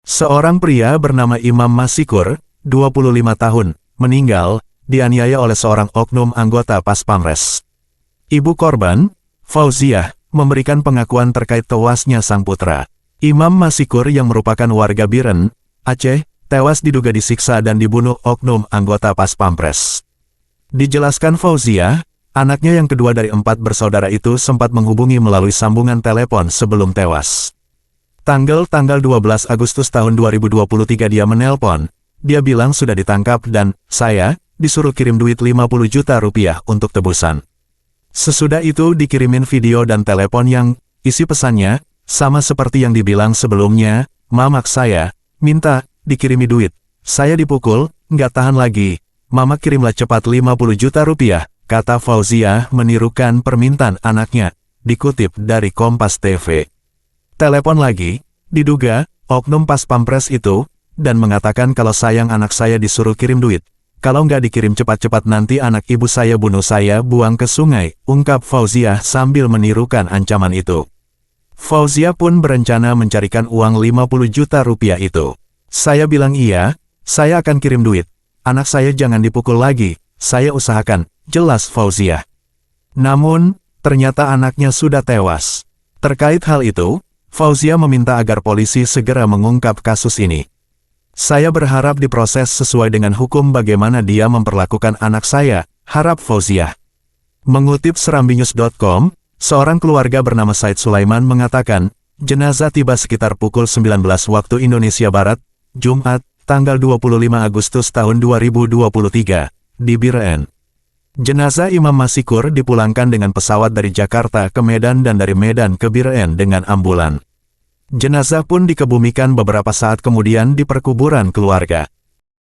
Seorang pria bernama Imam Masikur, 25 tahun, meninggal, dianiaya oleh seorang oknum anggota Pas Pamres. Ibu korban, Fauziah, memberikan pengakuan terkait tewasnya sang putra. Imam Masikur yang merupakan warga Biren, Aceh, tewas diduga disiksa dan dibunuh oknum anggota Pas Pampres. Dijelaskan Fauziah, anaknya yang kedua dari 4 bersaudara itu sempat menghubungi melalui sambungan telepon sebelum tewas. Tanggal 12 Agustus tahun 2023 dia menelpon. Dia bilang sudah ditangkap dan, saya, disuruh kirim duit 50 juta rupiah untuk tebusan. Sesudah itu dikirimin video dan telepon yang, isi pesannya, sama seperti yang dibilang sebelumnya, mamak saya, minta, dikirimi duit. Saya dipukul, nggak tahan lagi. Mamak kirimlah cepat 50 juta rupiah, kata Fauziah menirukan permintaan anaknya, dikutip dari Kompas TV. Telepon lagi, diduga, oknum Pas Pampres itu, dan mengatakan kalau sayang anak saya disuruh kirim duit. Kalau nggak dikirim cepat-cepat nanti anak ibu saya bunuh saya buang ke sungai, ungkap Fauziah sambil menirukan ancaman itu. Fauziah pun berencana mencarikan uang 50 juta rupiah itu. Saya bilang iya, saya akan kirim duit. Anak saya jangan dipukul lagi, saya usahakan, jelas Fauziah. Namun, ternyata anaknya sudah tewas. Terkait hal itu, Fauziah meminta agar polisi segera mengungkap kasus ini. Saya berharap diproses sesuai dengan hukum bagaimana dia memperlakukan anak saya, harap Fauziah. Mengutip serambinews.com, seorang keluarga bernama Said Sulaiman mengatakan, jenazah tiba sekitar pukul 19 waktu Indonesia Barat, Jumat, tanggal 25 Agustus tahun 2023, di Biren. Jenazah Imam Masikur dipulangkan dengan pesawat dari Jakarta ke Medan dan dari Medan ke Biren dengan ambulan. Jenazah pun dikebumikan beberapa saat kemudian di perkuburan keluarga.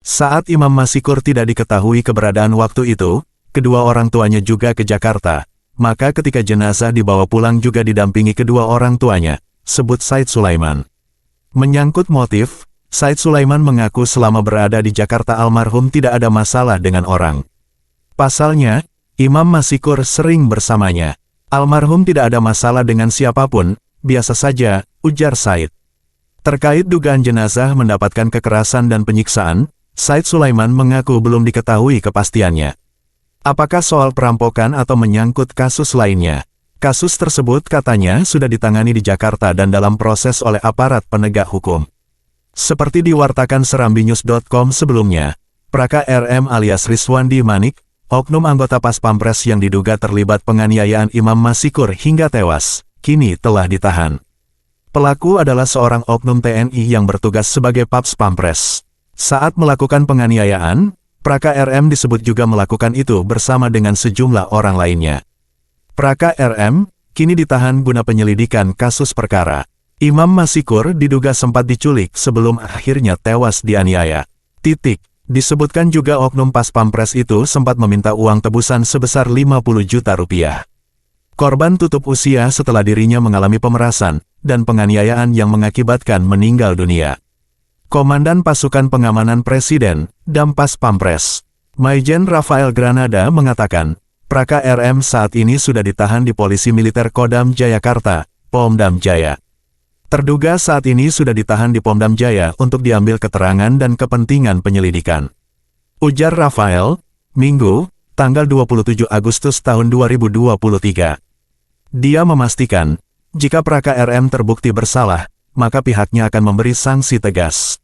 Saat Imam Masikur tidak diketahui keberadaan waktu itu, kedua orang tuanya juga ke Jakarta, maka ketika jenazah dibawa pulang juga didampingi kedua orang tuanya, sebut Said Sulaiman. Menyangkut motif, Said Sulaiman mengaku selama berada di Jakarta almarhum tidak ada masalah dengan orang. Pasalnya, Imam Masikur sering bersamanya. Almarhum tidak ada masalah dengan siapapun, biasa saja, ujar Said. Terkait dugaan jenazah mendapatkan kekerasan dan penyiksaan, Said Sulaiman mengaku belum diketahui kepastiannya. Apakah soal perampokan atau menyangkut kasus lainnya? Kasus tersebut katanya sudah ditangani di Jakarta dan dalam proses oleh aparat penegak hukum. Seperti diwartakan serambinews.com sebelumnya, Praka RM alias Rizwandi Manik, oknum anggota Pas Pampres yang diduga terlibat penganiayaan Imam Masikur hingga tewas, kini telah ditahan. Pelaku adalah seorang oknum TNI yang bertugas sebagai Pas Pampres. Saat melakukan penganiayaan, Praka RM disebut juga melakukan itu bersama dengan sejumlah orang lainnya. Praka RM kini ditahan guna penyelidikan kasus perkara. Imam Masikur diduga sempat diculik sebelum akhirnya tewas dianiaya. Disebutkan juga oknum Pas Pampres itu sempat meminta uang tebusan sebesar 50 juta rupiah. Korban tutup usia setelah dirinya mengalami pemerasan dan penganiayaan yang mengakibatkan meninggal dunia. Komandan Pasukan Pengamanan Presiden, Dam Pas Pampres, Maijen Rafael Granada mengatakan, Praka RM saat ini sudah ditahan di Polisi Militer Kodam Jayakarta, Pomdam Jaya. Terduga saat ini sudah ditahan di Pomdam Jaya untuk diambil keterangan dan kepentingan penyelidikan. Ujar Rafael, Minggu, tanggal 27 Agustus tahun 2023. Dia memastikan, jika Praka RM terbukti bersalah, maka pihaknya akan memberi sanksi tegas.